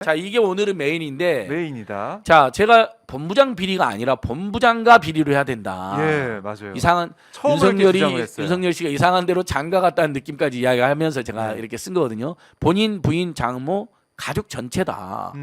자, 이게 오늘은 메인인데. 메인이다. 자, 제가 본부장 비리가 아니라 본부장과 비리로 해야 된다. 예, 맞아요. 이상한 윤석열 씨가 이상한 대로 장가 갔다는 느낌까지 이야기하면서 제가 이렇게 쓴 거거든요. 본인, 부인, 장모, 가족 전체다.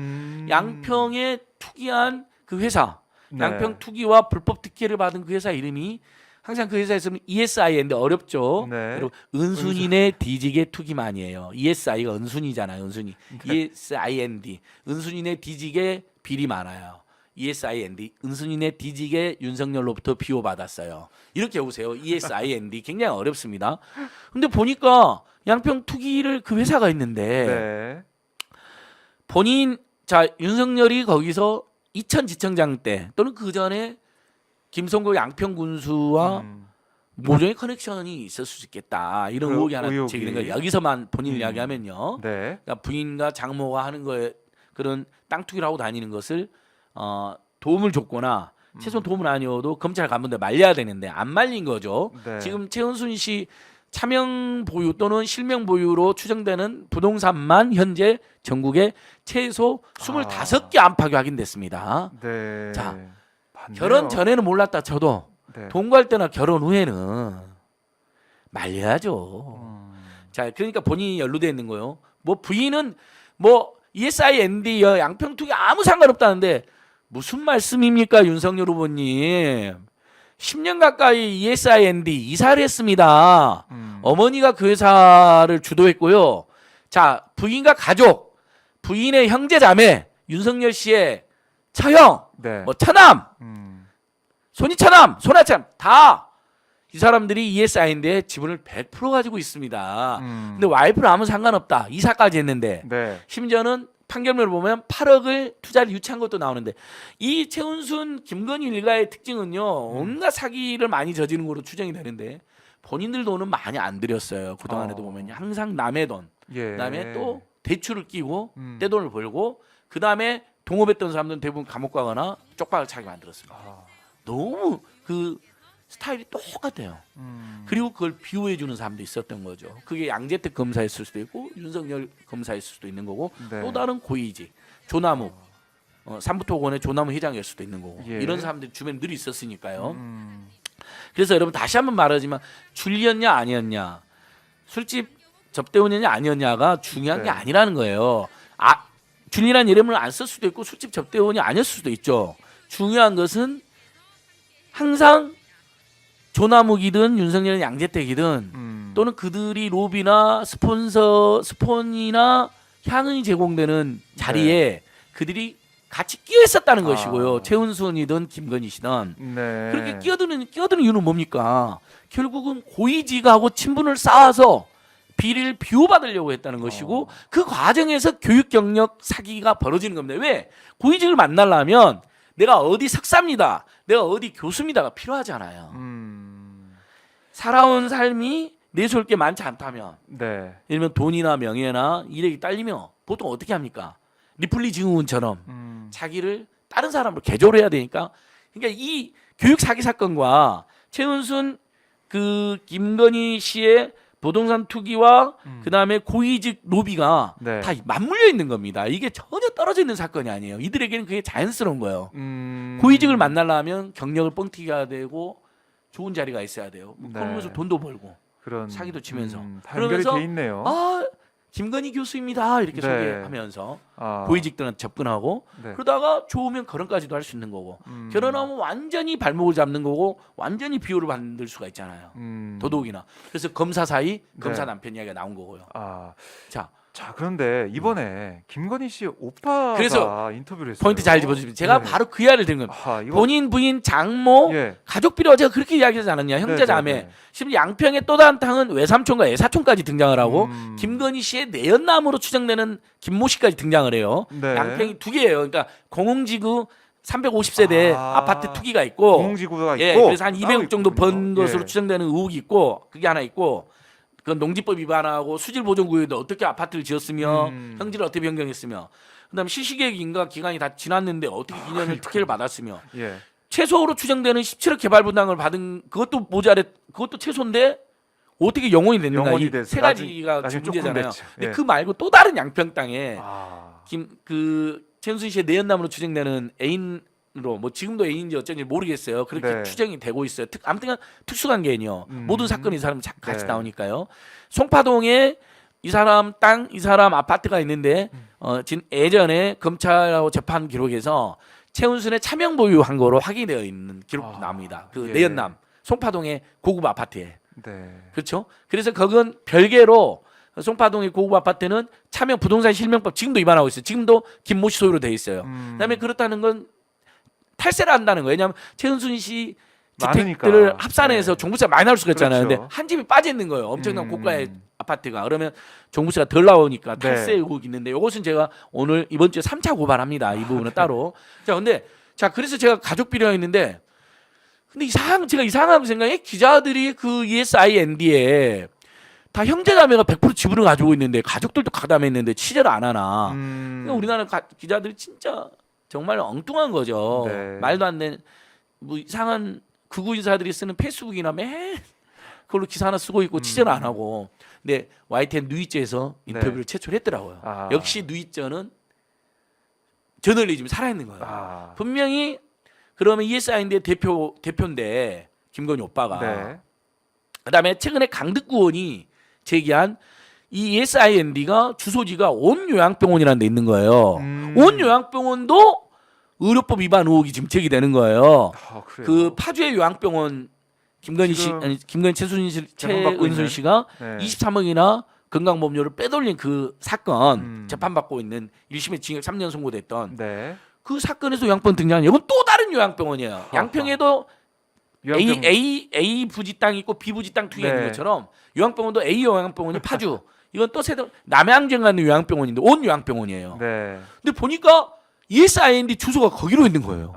양평에 투기한 그 회사, 양평 투기와 불법 특혜를 받은 그 회사 이름이 항상 그 회사에서는 ESI인데 어렵죠. 여러분, 은순이네 뒤지게 투기만이에요. ESI가 은순이잖아요. 은순이. ESIND. 은순이네 뒤지게 비리 많아요. ESIND. 은순이네 뒤지게 윤석열로부터 비호받았어요. 이렇게 오세요. ESIND. 굉장히 어렵습니다. 근데 보니까 양평 투기를 그 회사가 있는데 본인 자 윤석열이 거기서 이천지청장 때 또는 그 전에 김성고 양평 군수와 모종의 커넥션이 있을 수 있겠다 이런 의혹이 하나 제기된 거예요. 여기서만 본인 이야기하면요. 그러니까 부인과 장모가 하는 거에 그런 땅 투기를 하고 다니는 것을 도움을 줬거나 최소한 도움은 아니어도 검찰 간부인데 말려야 되는데 안 말린 거죠. 지금 최은순 씨 차명 보유 또는 실명 보유로 추정되는 부동산만 현재 전국에 최소 25개 안팎이 확인됐습니다. 자, 결혼 전에는 몰랐다 쳐도 동거할 때나 결혼 후에는 말려야죠. 자, 그러니까 본인이 연루되어 있는 거예요. 뭐 부인은 뭐 ESIND 양평 투기 아무 상관없다는데 무슨 말씀입니까, 윤석열 후보님? 10년 가까이 ESIND 이사를 했습니다. 어머니가 그 회사를 주도했고요. 자, 부인과 가족, 부인의 형제 자매, 윤석열 씨의 처형, 뭐 처남, 손이 처남, 손아참 다 이 사람들이 ESIND에 지분을 100% 가지고 있습니다. 근데 와이프는 아무 상관없다. 이사까지 했는데 심지어는 판결문을 보면 8억을 투자를 유치한 것도 나오는데 이 최은순, 김건희 일가의 특징은요. 온갖 사기를 많이 저지른 거로 추정이 되는데 본인들 돈은 많이 안 들였어요. 그동안에도 보면 항상 남의 돈, 그다음에 또 대출을 끼고 떼돈을 벌고 그다음에 동업했던 사람들은 대부분 감옥 가거나 쪽박을 차게 만들었습니다. 너무 그 스타일이 똑같아요. 그리고 그걸 비호해 주는 사람도 있었던 거죠. 그게 양재택 검사였을 수도 있고 윤석열 검사였을 수도 있는 거고 또 다른 고위직 조남욱 삼부토건의 조남욱 회장일 수도 있는 거고 이런 사람들이 주변에 늘 있었으니까요. 그래서 여러분 다시 한번 말하지만 줄리였냐 아니었냐 술집 접대원이냐 아니었냐가 중요한 게 아니라는 거예요. 줄리라는 이름을 안 쓸 수도 있고 술집 접대원이 아니었을 수도 있죠. 중요한 것은 항상 조남욱이든 윤석열 양재택이든 또는 그들이 로비나 스폰이나 향응이 제공되는 자리에 그들이 같이 끼어 있었다는 것이고요. 최은순이든 김건희시든 그렇게 끼어드는 이유는 뭡니까? 결국은 고위직하고 친분을 쌓아서 비리를 비호받으려고 했다는 것이고 그 과정에서 교육 경력 사기가 벌어지는 겁니다. 왜? 고위직을 만나려면 내가 어디 석사입니다. 내가 어디 교수입니다가 필요하잖아요. 살아온 삶이 내세울 게 많지 않다면 예를 들면 돈이나 명예나 이력이 딸리면 보통 어떻게 합니까? 리플리 증후군처럼 자기를 다른 사람으로 개조를 해야 되니까 그러니까 이 교육 사기 사건과 최은순 그 김건희 씨의 부동산 투기와 그다음에 고위직 로비가 다 맞물려 있는 겁니다. 이게 전혀 떨어져 있는 사건이 아니에요. 이들에게는 그게 자연스러운 거예요. 고위직을 만나려면 경력을 뻥튀기 해야 되고 좋은 자리가 있어야 돼요. 그러면서 돈도 벌고 그런 사기도 치면서 그러면서 돼 있네요. 김건희 교수입니다. 이렇게 소개하면서 고위직들한테 접근하고 그러다가 좋으면 결혼까지도 할 수 있는 거고 결혼하면 완전히 발목을 잡는 거고 완전히 비호를 만들 수가 있잖아요. 더더욱이나 그래서 검사 사이 검사 남편 이야기가 나온 거고요. 자 그런데 이번에 김건희 씨 오빠가 그래서 인터뷰를 했어요. 포인트 잘 짚어주시면 제가 바로 그 이야기를 드린 겁니다. 본인 부인 장모 가족 비리와 제가 그렇게 이야기하지 않았냐. 형제 자매 심지어 양평의 또 다른 탕은 외삼촌과 애사촌까지 등장을 하고 김건희 씨의 내연남으로 추정되는 김모 씨까지 등장을 해요. 양평이 두 개예요. 그러니까 공흥지구 350세대 아파트 투기가 있고 공흥지구가 있고 그래서 한 200억 정도 번 것으로 추정되는 의혹이 있고 그게 하나 있고 그건 농지법 위반하고 수질보존구역에도 어떻게 아파트를 지었으며 형질을 어떻게 변경했으며 그다음에 실시계획인가 기간이 다 지났는데 어떻게 2년을 특혜를 받았으며 최소로 추정되는 17억 개발 분담을 받은 그것도 모자랬 그것도 최소인데 어떻게 영원이 됐는가 이 세 가지가 문제잖아요. 근데 그 말고 또 다른 양평 땅에 최은순 씨의 내연남으로 추정되는 애인으로 뭐 지금도 애인인지 어쩐지 모르겠어요. 그렇게 네. 추정이 되고 있어요. 아무튼 특수관계인요. 모든 사건이 이 사람 같이 네. 나오니까요. 송파동에 이 사람 땅, 이 사람 아파트가 있는데 예전에 검찰하고 재판 기록에서 최은순의 차명 보유한 거로 확인되어 있는 기록도 나옵니다. 그 예. 내연남 송파동의 고급 아파트에. 네. 그렇죠? 그래서 그건 별개로 송파동의 고급 아파트는 차명 부동산 실명법 지금도 위반하고 있어요. 지금도 김모 씨 소유로 돼 있어요. 그다음에 그렇다는 건 탈세를 한다는 거예요. 왜냐하면 최은순 씨 주택들을 많으니까. 합산해서 네. 종부세 많이 나올 수가 있잖아요. 그렇죠. 근데 한 집이 빠져 있는 거예요. 엄청난 고가의 아파트가. 그러면 종부세가 덜 나오니까 네. 탈세 의혹이 있는데 이것은 제가 오늘 이번 주에 3차 고발합니다. 이 부분은 따로. 자, 근데 그래서 제가 가족 비리가 있는데 근데 제가 이상하고 생각해 기자들이 그 ESIND에 다 형제자매가 100% 지분을 가지고 있는데 가족들도 가담했는데 취재를 안 하나. 그러니까 우리나라 기자들이 진짜 정말 엉뚱한 거죠. 네. 말도 안 되는 뭐 이상한 극우 인사들이 쓰는 페이스북이나 매 그걸로 기사 하나 쓰고 있고 취재를 안 하고. 근데 YTN 누이제에서 인터뷰를 최초로 했더라고요. 아. 역시 누이제는 저널리즘이 살아있는 거예요. 분명히 그러면 ESI인데 대표인데 김건희 오빠가. 네. 그다음에 최근에 강득구 의원이 제기한 이 ESIND가 주소지가 온 요양병원이라는 데 있는 거예요. 온 요양병원도 의료법 위반 의혹이 지금 제기되는 거예요. 그래요? 그 파주의 요양병원 김건희 씨 지금 아니 김건희 최은순 재판받고 있는? 씨가 네. 23억이나 건강보험료를 빼돌린 그 사건 재판받고 있는 1심에 징역 3년 선고됐던 네. 그 사건에서 요양병원 등장한 이건 또 다른 요양병원이에요. 양평에도 요양병- A 부지 땅 있고 B 부지 땅 투기해 있는 네. 것처럼 요양병원도 A 요양병원이 파주 이건 또 세대 남양정 가는 요양병원인데 온 요양병원이에요. 네. 근데 보니까 ESIND 주소가 거기로 있는 거예요.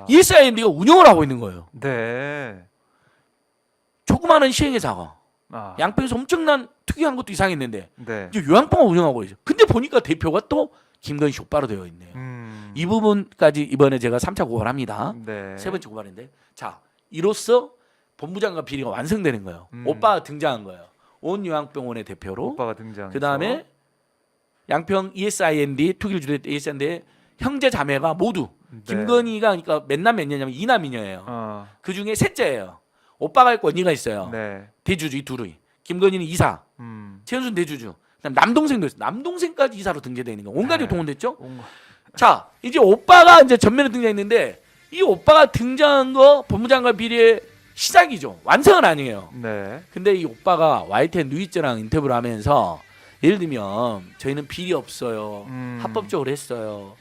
ESIND가 운영을 하고 있는 거예요. 네. 조그마한 시행회사가 아. 양평에서 엄청난 특이한 것도 이상했는데 네. 이제 요양병원 운영하고 있어요. 근데 보니까 대표가 또 김건희 씨 오빠로 되어 있네요. 이 부분까지 이번에 제가 3차 고발합니다. 네. 세 번째 고발인데 자 이로써 본부장관 비리가 완성되는 거예요. 오빠가 등장한 거예요. 온 요양병원의 대표로. 오빠가 등장. 그 다음에 양평 ESIND 투기를 주도했던 ESIND의 형제 자매가 모두 네. 김건희가 그러니까 몇 남 몇 녀냐면 이남이녀예요. 그 중에 셋째예요. 오빠가 있고 언니가 있어요. 네. 대주주 이 둘이. 김건희는 이사, 최은순 대주주. 그다음 남동생도 있어요. 남동생까지 이사로 등재되어 있는 거. 온 가족이 네. 동원됐죠. 자 이제 오빠가 이제 전면에 등장했는데 이 오빠가 등장한 거 법무장관 비리의 시작이죠. 완성은 아니에요. 네. 근데 이 오빠가 YTN 누이즈랑 인터뷰를 하면서 예를 들면 저희는 비리 없어요. 합법적으로 했어요.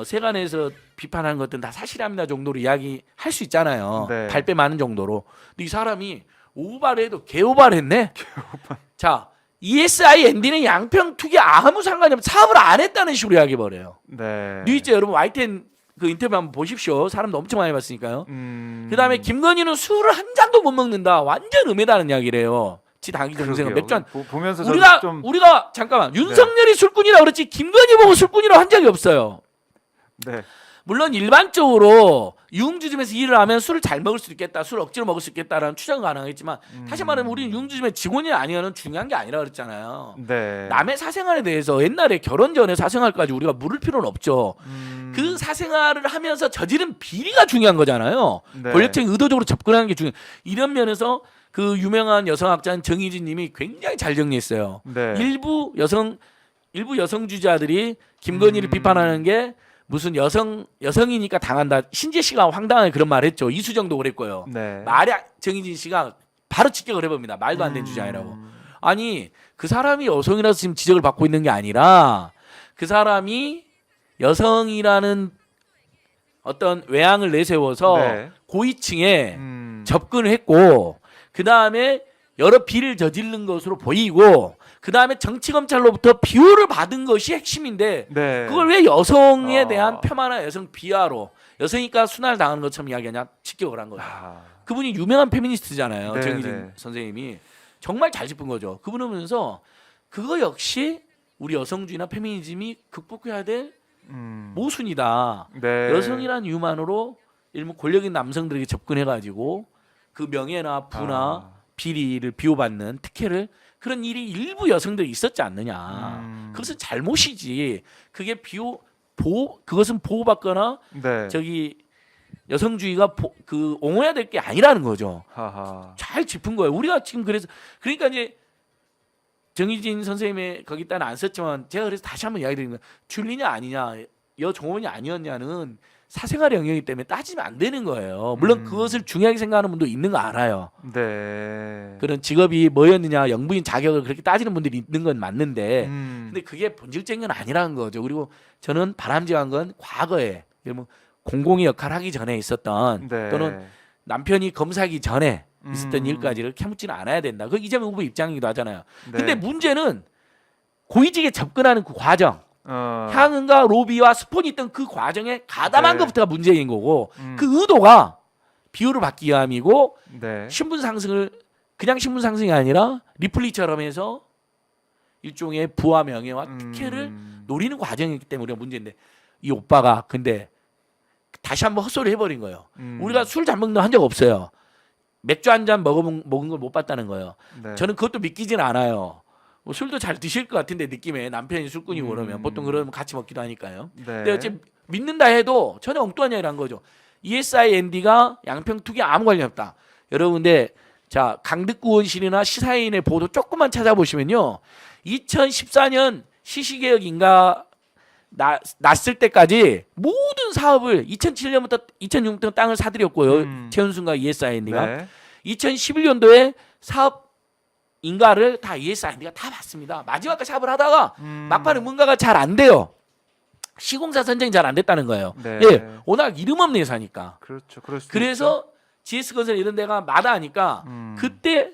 세간에서 비판하는 것들은 다 사실합니다 정도로 이야기할 수 있잖아요. 네. 발뺌 많은 정도로. 근데 이 사람이 오발해도 개오발했네. 자 ESIND는 양평 투기 아무 상관이 없는 사업을 안 했다는 식으로 이야기해 버려요. 네. 뉴이즈 여러분 YTN 그 인터뷰 한번 보십시오. 사람도 엄청 많이 봤으니까요. 그다음에 김건희는 술을 한 잔도 못 먹는다. 완전 음해다는 이야기래요. 지 당기 동생은 맥주 한 보면서 우리가 잠깐만 윤석열이 술꾼이라 그렇지 김건희 보고 술꾼이라고 한 적이 없어요. 네. 물론 일반적으로 유흥주점에서 일을 하면 술을 잘 먹을 수 있겠다, 술 억지로 먹을 수 있겠다라는 추정은 가능하겠지만 다시 말하면 우리는 유흥주점의 직원이 아니면 중요한 게 아니라 그랬잖아요. 네. 남의 사생활에 대해서 옛날에 결혼 전에 사생활까지 우리가 물을 필요는 없죠. 그 사생활을 하면서 저지른 비리가 중요한 거잖아요. 네. 권력층이 의도적으로 접근하는 게 중요해요. 이런 면에서 그 유명한 여성학자인 정희진 님이 굉장히 잘 정리했어요. 네. 일부 여성주자들이 김건희를 비판하는 게 무슨 여성이니까 당한다. 신재 씨가 황당하게 그런 말을 했죠. 이수정도 그랬고요. 네. 말이 정희진 씨가 바로 직격을 해봅니다. 말도 안 되는 주장이라고. 아니 그 사람이 여성이라서 지금 지적을 받고 있는 게 아니라 그 사람이 여성이라는 어떤 외양을 내세워서 네. 고위층에 접근을 했고 그 다음에 여러 비리를 저지른 것으로 보이고 그 다음에 정치검찰로부터 비호를 받은 것이 핵심인데 네. 그걸 왜 여성에 대한 폄하나 여성 비하로 여성이니까 순환을 당하는 것처럼 이야기하냐 직격을 한 거예요. 그분이 유명한 페미니스트잖아요. 네, 정희진 네. 선생님이 정말 잘 짚은 거죠. 그분은 보면서 그거 역시 우리 여성주의나 페미니즘이 극복해야 될 모순이다. 네. 여성이란 이유만으로 일부 권력 있는 남성들에게 접근해가지고 그 명예나 부나 비리를 비호받는 특혜를 그런 일이 일부 여성들이 있었지 않느냐. 그것은 잘못이지. 그게 그것은 보호받거나 네. 저기 여성주의가 옹호해야 될 게 아니라는 거죠. 하하. 잘 짚은 거예요. 우리가 지금 그러니까 이제 정희진 선생님의 거기다는 안 썼지만 제가 그래서 다시 한번 이야기 드리는 거예요. 줄리냐 아니냐, 여종원이 아니었냐는 사생활의 영역이기 때문에 따지면 안 되는 거예요. 물론 그것을 중요하게 생각하는 분도 있는 거 알아요. 네. 그런 직업이 뭐였느냐, 영부인 자격을 그렇게 따지는 분들이 있는 건 맞는데, 근데 그게 본질적인 건 아니라는 거죠. 그리고 저는 바람직한 건 과거에 뭐 공공의 역할을 하기 전에 있었던 네. 또는 남편이 검사하기 전에 있었던 음. 일까지를 캐묻지는 않아야 된다. 그 이재명 후보 입장이기도 하잖아요. 네. 근데 문제는 고위직에 접근하는 그 과정, 어. 향응과 로비와 스폰이 있던 그 과정에 가담한 네. 것부터가 문제인 거고, 그 의도가 비율을 받기 위함이고, 네. 신분 상승을 그냥 신분 상승이 아니라 리플리처럼 해서 일종의 부와 명예와 특혜를 노리는 과정이기 때문에 우리가 문제인데, 이 오빠가 근데 다시 한번 헛소리 해버린 거예요. 우리가 술 잘 먹는 한 적 없어요. 맥주 한 잔 먹은 걸 못 봤다는 거예요. 네. 저는 그것도 믿기지는 않아요. 뭐 술도 잘 드실 것 같은데 느낌에 남편이 술꾼이고 그러면 보통 그러면 같이 먹기도 하니까요. 네. 근데 어째 믿는다 해도 전혀 엉뚱한 이야기란 거죠. ESIND가 양평 투기에 아무 관련 없다. 여러분 근데 자 강득구원실이나 시사인의 보도 조금만 찾아보시면요. 2014년 시시개혁인가 났을 때까지 모든 사업을 2007년부터 2006년 땅을 사들였고요. 최은순과 ESIND가 네. 2011년도에 사업 인가를 다 ESIND가 다 받습니다. 마지막까지 사업을 하다가 막판에 뭔가가 잘 안 돼요. 시공사 선정이 잘 안 됐다는 거예요. 네. 예, 워낙 이름 없는 회사니까. 그렇죠. 그럴 수도 그래서 GS건설 이런 데가 마다하니까 그때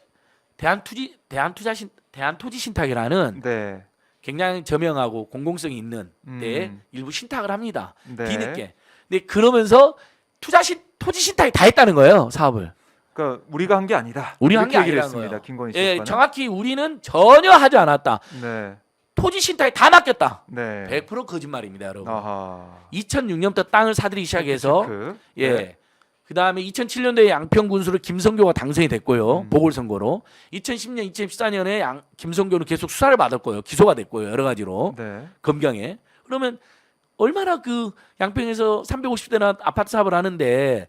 대한토지신탁이라는 있죠. 네. 굉장히 저명하고 공공성이 있는 데 일부 신탁을 합니다. 네. 뒤늦게. 근데 그러면서 토지 신탁이 다 했다는 거예요, 사업을. 그러니까 우리가 한 게 아니다. 우리가 한 게 이렇게 얘기를 아니라는 했습니다. 거예요. 김건희 예, 씨가. 정확히 우리는 전혀 하지 않았다. 네. 토지 신탁에 다 맡겼다. 네. 100% 거짓말입니다, 여러분. 아하. 2006년부터 땅을 사들이기 시작해서 체크. 예. 네. 그다음에 2007년도에 양평 군수로 김성교가 당선이 됐고요. 보궐선거로. 2010년, 2014년에 김성교는 계속 수사를 받았고요. 기소가 됐고요. 여러 가지로. 네. 검경에. 그러면 얼마나 그 양평에서 350대나 아파트 사업을 하는데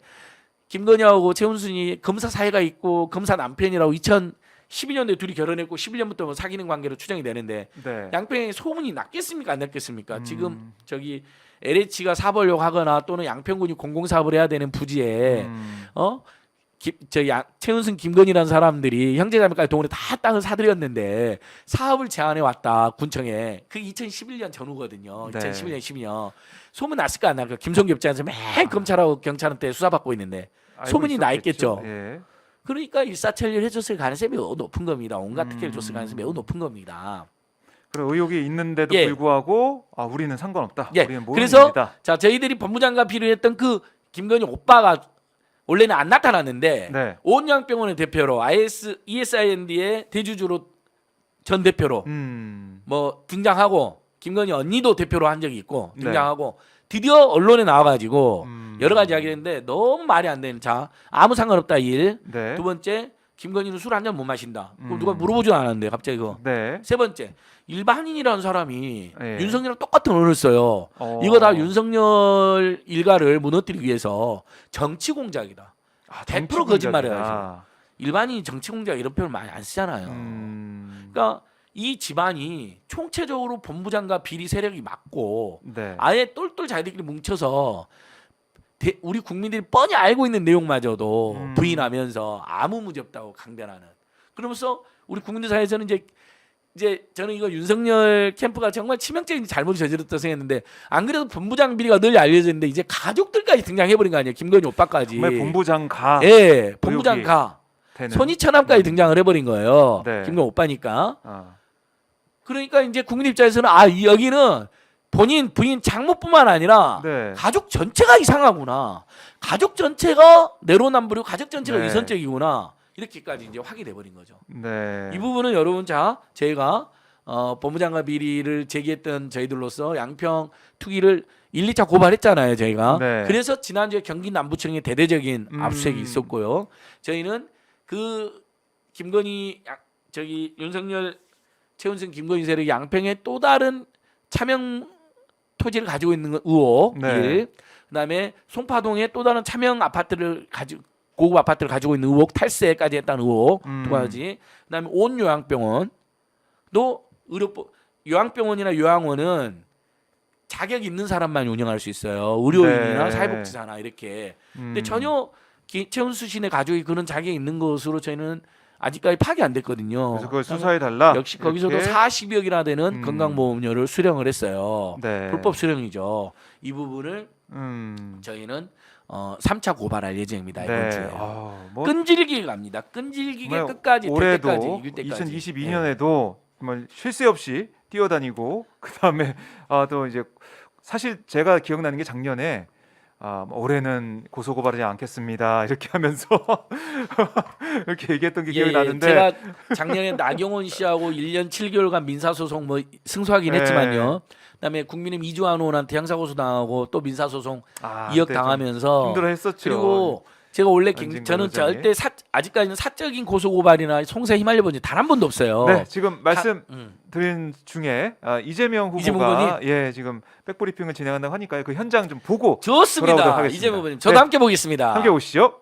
김건희하고 최은순이 검사 사이가 있고 검사 남편이라고 2012년도에 둘이 결혼했고 11년부터 뭐 사귀는 관계로 추정이 되는데 네. 양평에 소문이 났겠습니까? 안 났겠습니까? 지금 저기 LH가 사보려고 하거나 또는 양평군이 공공사업을 해야 되는 부지에 최은순 김건희라는 사람들이 형제자매까지 동원해 다 땅을 사들였는데 사업을 제안해 왔다 군청에. 그 2011년 전후거든요. 네. 2011년 12년 소문 났을까 안 날까? 김성교 입장에서 맨 검찰하고 경찰한테 수사받고 있는데 알고 소문이 나 있었겠죠. 있겠죠. 예. 그러니까 일사천리를 해줬을 가능성이 매우 높은 겁니다. 온갖 특혜를 줬을 가능성이 매우 높은 겁니다. 그리고 의혹이 있는데도 예. 불구하고 우리는 상관없다. 예. 우리는 모르는 그래서 일이다. 자 저희들이 법무장관 필요했던 그 김건희 오빠가 원래는 안 나타났는데 네. 온양병원의 대표로 ESIND의 대주주로 전 대표로 뭐 등장하고 김건희 언니도 대표로 한 적이 있고 등장하고 드디어 언론에 나와가지고 여러 가지 이야기했는데 너무 말이 안 되는 자 아무 상관없다 일. 네. 두 번째 김건희는 술 한 잔 못 마신다. 그거 누가 물어보지도 않았는데 갑자기 그거. 네. 세 번째 일반인이라는 사람이 예. 윤석열이랑 똑같은 언어를 써요. 이거 다 윤석열 일가를 무너뜨리기 위해서 정치 공작이다. 100% 거짓말이야. 일반인이 정치 공작 이런 표현 많이 안 쓰잖아요. 그러니까 이 집안이 총체적으로 본부장과 비리 세력이 맞고 네. 아예 똘똘 자기들끼리 뭉쳐서 우리 국민들이 뻔히 알고 있는 내용마저도 부인하면서 아무 문제 없다고 강변하는. 그러면서 우리 국민들 사이에서는 이제 저는 이거 윤석열 캠프가 정말 치명적인 잘못을 저질렀다고 생각했는데 안 그래도 본부장 비리가 늘 알려져 있는데 이제 가족들까지 등장해버린 거 아니에요. 김건희 오빠까지. 정말 본부장 가. 예, 본부장 가. 되는. 손이천함까지 등장을 해버린 거예요. 네. 김건희 오빠니까. 그러니까 이제 국민 입장에서는 여기는 본인 부인 장모뿐만 아니라 네. 가족 전체가 이상하구나. 가족 전체가 내로남불이고 가족 전체가 네. 위선적이구나. 이렇게까지 이제 확인이 돼버린 거죠. 네. 이 부분은 여러분 저희가 법무장관 비리를 제기했던 저희들로서 양평 투기를 1, 2차 고발했잖아요, 저희가. 네. 그래서 지난주에 경기 남부청에 대대적인 압수수색이 있었고요. 저희는 그 김건희 저기 윤석열, 최은순, 김건희 세력 양평에 또 다른 차명 토지를 가지고 있는 의혹 네. 1. 그다음에 송파동에 또 다른 차명 아파트를 가지고 고급 아파트를 가지고 있는 의혹 탈세까지 했다는 의혹 두 가지. 그다음에 온 요양병원도 요양병원이나 요양원은 자격 있는 사람만 운영할 수 있어요. 의료인이나 네. 사회복지사나 이렇게. 근데 전혀 최은수 씨네 가족이 그런 자격이 있는 것으로 저희는 아직까지 파악이 안 됐거든요. 그래서 그걸 수사해 달라. 역시 거기서도 이렇게. 40억이나 되는 건강보험료를 수령을 했어요. 네. 불법 수령이죠. 이 부분을 저희는 3차 고발할 예정입니다. 이번 네. 주에. 뭐 끈질기게 갑니다. 끈질기게 정말 끝까지 될 올해도 때까지 이길 때까지. 2022년에도 정말 쉴 새 없이 뛰어다니고 그다음에 또 이제 사실 제가 기억나는 게 작년에 올해는 고소고발하지 않겠습니다 이렇게 하면서 이렇게 얘기했던 게 기억이 나는데 제가 작년에 나경원 씨하고 1년 7개월간 민사소송 뭐 승소하긴 네. 했지만요. 그다음에 국민의힘 이주환 의원한테 형사고소 당하고 또 민사소송 2억 그때 좀 당하면서 힘들어했었죠. 그리고 제가 원래 안진걸 저는 의장이. 절대 아직까지는 사적인 고소고발이나 송사에 휘말려 본 적 단 한 번도 없어요. 네, 지금 말씀 드린 중에 이재명 후보가 지금 백브리핑을 진행한다고 하니까요. 그 현장 좀 보고 돌아오도록 좋습니다. 하겠습니다. 이재명 후보님, 저도 네. 함께 보겠습니다. 함께 오시죠.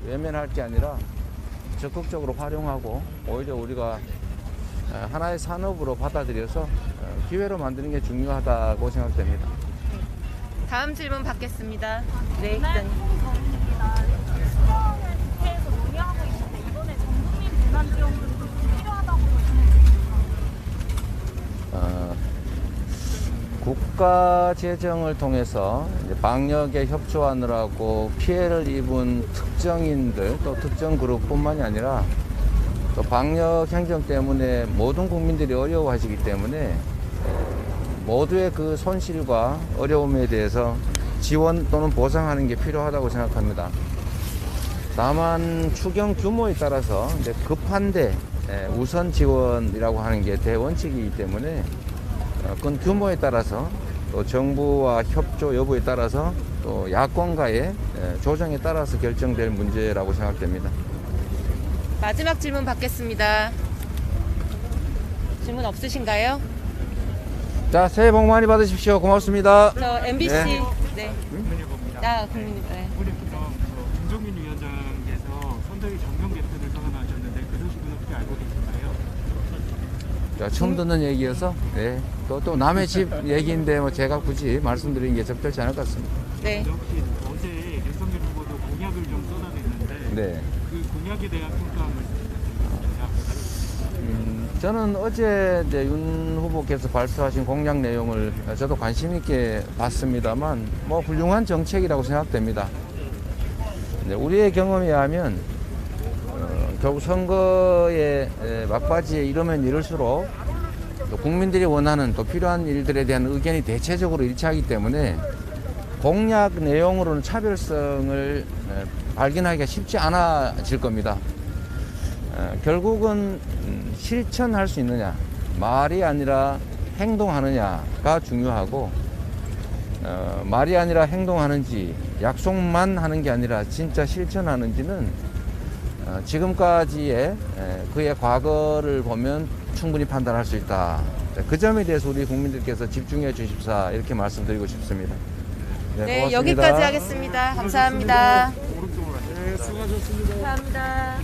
외면할 게 아니라 적극적으로 활용하고 오히려 우리가 하나의 산업으로 받아들여서 기회로 만드는 게 중요하다고 생각됩니다. 다음 질문 받겠습니다. 네, 기자님. 국회에서 논의하고 있는데 이번에 전국민 재난지원금도 필요하다고 보시는 국가 재정을 통해서 이제 방역에 협조하느라고 피해를 입은 특정인들 또 특정 그룹뿐만이 아니라 또 방역 행정 때문에 모든 국민들이 어려워하시기 때문에 모두의 그 손실과 어려움에 대해서 지원 또는 보상하는 게 필요하다고 생각합니다. 다만 추경 규모에 따라서 이제 급한데 우선 지원이라고 하는 게 대원칙이기 때문에 그건 규모에 따라서 또 정부와 협조 여부에 따라서 또 야권과의 조정에 따라서 결정될 문제라고 생각됩니다. 마지막 질문 받겠습니다. 질문 없으신가요? 자, 새해 복 많이 받으십시오. 고맙습니다. 저 MBC 네. 국민님. 네. 그럼 김종민 위원장께서 선대위 정면 개편을 선언하셨는데 그 소식은 어떻게 알고 계신가요? 자, 처음 듣는 얘기여서 또 남의 집 얘기인데 뭐 제가 굳이 말씀드리는 게 적절치 않을 것 같습니다. 네. 역시 어제 윤석열 후보도 공약을 좀 쏟아냈는데 네. 그 공약에 대한 평가함을 저는 어제 이제 윤 후보께서 발표하신 공약 내용을 저도 관심 있게 봤습니다만 뭐 훌륭한 정책이라고 생각됩니다. 우리의 경험에 의하면 결국 선거의 막바지에 이르면 이를수록 또 국민들이 원하는 또 필요한 일들에 대한 의견이 대체적으로 일치하기 때문에 공약 내용으로는 차별성을 발견하기가 쉽지 않아질 겁니다. 결국은 실천할 수 있느냐, 말이 아니라 행동하느냐가 중요하고 말이 아니라 행동하는지 약속만 하는 게 아니라 진짜 실천하는지는 지금까지의 그의 과거를 보면 충분히 판단할 수 있다. 그 점에 대해서 우리 국민들께서 집중해 주십사 이렇게 말씀드리고 싶습니다. 네, 고맙습니다. 여기까지 하겠습니다. 감사합니다. 네, 수고하셨습니다. 감사합니다.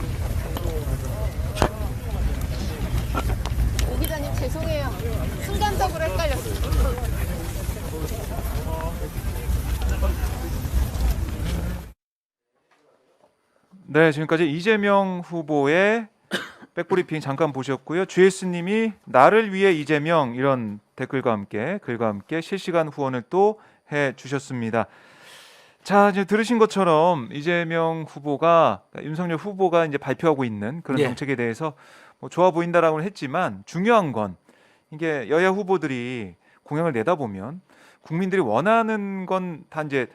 오 기자님 죄송해요. 순간적으로 헷갈렸어요. 네, 지금까지 이재명 후보의 백브리핑 잠깐 보셨고요. GS님이 나를 위해 이재명 이런 댓글과 함께 글과 함께 실시간 후원을 또 해주셨습니다. 자, 이제 들으신 것처럼 이재명 후보가 윤석열 후보가 이제 발표하고 있는 그런 정책에 대해서 뭐 좋아 보인다라고 했지만 중요한 건 이게 여야 후보들이 공약을 내다보면 국민들이 원하는 건 다 이제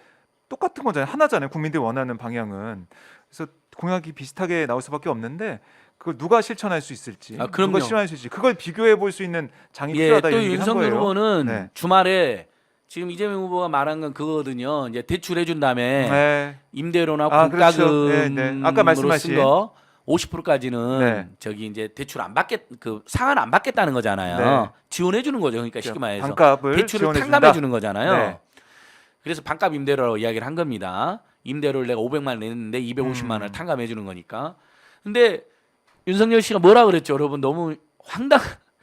똑같은 거잖아요. 하나잖아요. 국민들이 원하는 방향은. 그래서 공약이 비슷하게 나올 수밖에 없는데 그걸 누가 실천할 수 있을지, 누가 실현할 수 있을지 그걸 비교해 볼 수 있는 장이 필요하다. 또 얘기를 한 윤석열 거예요. 후보는 주말에 지금 이재명 후보가 말한 건 그거거든요. 이제 대출해 준 다음에 임대료나 그렇죠. 공과금으로 아까 말씀하신 쓴 거 50%까지는 네. 저기 이제 대출 안 받겠 그 상환 안 받겠다는 거잖아요. 네. 지원해 주는 거죠. 그러니까 쉽게 말해서 반값을 대출을 지원해준다. 탕감해 주는 거잖아요. 네. 그래서 반값 임대료라고 이야기를 한 겁니다. 임대료를 내가 500만 원 냈는데 250만 원을 탕감해 주는 거니까. 근데 윤석열 씨가 뭐라 그랬죠, 여러분? 너무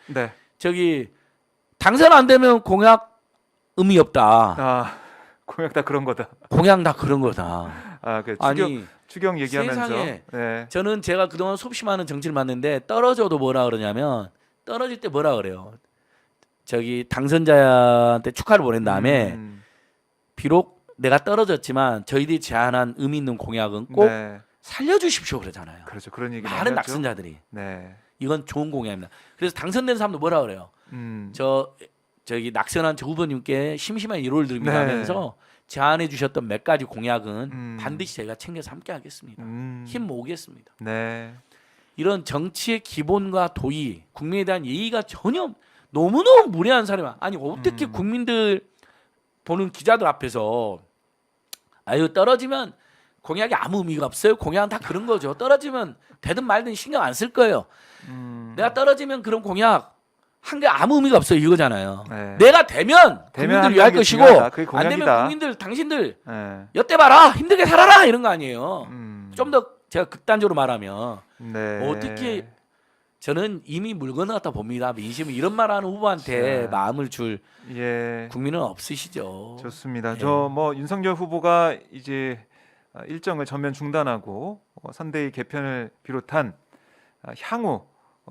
네. 저기 당선 안 되면 공약 의미 없다. 아, 공약 다 그런 거다. 공약 다 그런 거다. 아, 그 아니 추경 얘기하면서. 세상에. 네. 저는 제가 그동안 수없이 많은 정치를 봤는데 떨어져도 뭐라 그러냐면 떨어질 때 뭐라 그래요. 저기 당선자한테 축하를 보낸 다음에 비록 내가 떨어졌지만 저희들이 제안한 의미 있는 공약은 꼭 네. 살려주십시오 그러잖아요. 그렇죠. 그런 얘기 많은 많이 하죠. 낙선자들이 네. 이건 좋은 공약입니다. 그래서 당선된 사람도 뭐라 그래요. 저기 낙선한 저 후보님께 심심한 위로를 드립니다 네. 하면서 제안해 주셨던 몇 가지 공약은 반드시 제가 챙겨서 함께 하겠습니다. 힘 모으겠습니다. 네. 이런 정치의 기본과 도의, 국민에 대한 예의가 전혀 너무너무 무례한 사람이 아니 어떻게 국민들 보는 기자들 앞에서 아유 떨어지면 공약이 아무 의미가 없어요. 공약은 다 그런 거죠. 떨어지면 되든 말든 신경 안 쓸 거예요. 내가 떨어지면 그런 공약 한 게 아무 의미가 없어요. 이거잖아요. 네. 내가 되면 국민들 위할 하는 게 것이고 중요하다. 그게 안 되면 공약이다. 국민들 당신들 네. 여태 봐라 힘들게 살아라 이런 거 아니에요. 좀 더 제가 극단적으로 말하면 네. 어떻게 저는 이미 물 건너갔다 봅니다. 민심은 이런 말하는 후보한테 자. 마음을 줄 예. 국민은 없으시죠. 좋습니다. 예. 저 뭐 윤석열 후보가 이제 일정을 전면 중단하고 선대위 개편을 비롯한 향후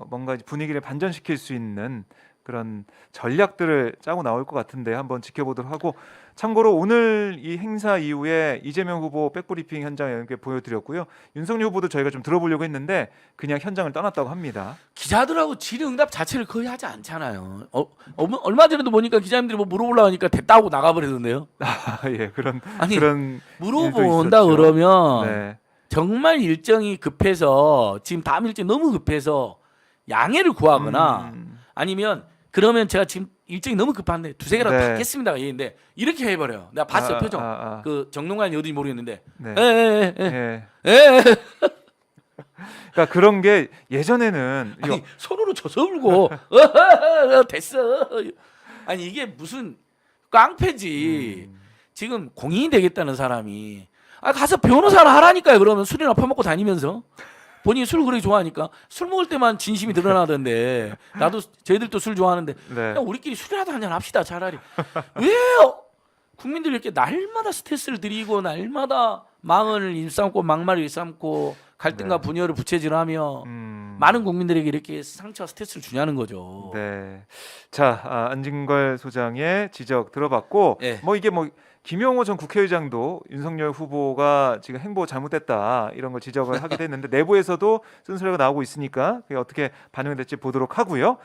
뭔가 분위기를 반전시킬 수 있는 그런 전략들을 짜고 나올 것 같은데 한번 지켜보도록 하고, 참고로 오늘 이 행사 이후에 이재명 후보 백브리핑 현장에 이렇게 보여드렸고요. 윤석열 후보도 저희가 좀 들어보려고 했는데 그냥 현장을 떠났다고 합니다. 기자들하고 질의응답 자체를 거의 하지 않잖아요. 얼마 전에도 보니까 기자님들이 뭐 물어보려고 하니까 됐다고 나가버리던데요. 아, 예, 그런 아니 그런 물어본다 일도 있었죠. 그러면 네. 정말 일정이 급해서 지금 다음 일정이 너무 급해서 양해를 구하거나 아니면 그러면 제가 지금 일정이 너무 급한데 두세 개라도 네. 받겠습니다가 얘기인데 이렇게 해버려요. 내가 봤어요. 표정. 그 정론관이 어딘지 모르겠는데 네. 에에에에 예. 그러니까 그런 게 예전에는 아니 손으로 줘서 울고 됐어. 아니 이게 무슨 깡패지. 지금 공인이 되겠다는 사람이 가서 변호사를 하라니까요. 그러면 술이나 퍼먹고 다니면서 본인이 술 그렇게 좋아하니까 술 먹을 때만 진심이 드러나던데 나도 저희들도 술 좋아하는데 네. 그냥 우리끼리 술이라도 한잔 합시다 차라리. 왜요? 국민들이 이렇게 날마다 스트레스를 드리고 날마다 망언을 일삼고 막말을 일삼고 갈등과 네. 분열을 부채질하며 많은 국민들에게 이렇게 상처와 스트레스를 주냐는 거죠. 네. 자, 안진걸 소장의 지적 들어봤고, 네. 뭐 이게 뭐 김용호 전 국회의장도 윤석열 후보가 지금 행보 잘못됐다 이런 걸 지적을 하기도 했는데 내부에서도 쓴소리가 나오고 있으니까 그게 어떻게 반영될지 보도록 하고요.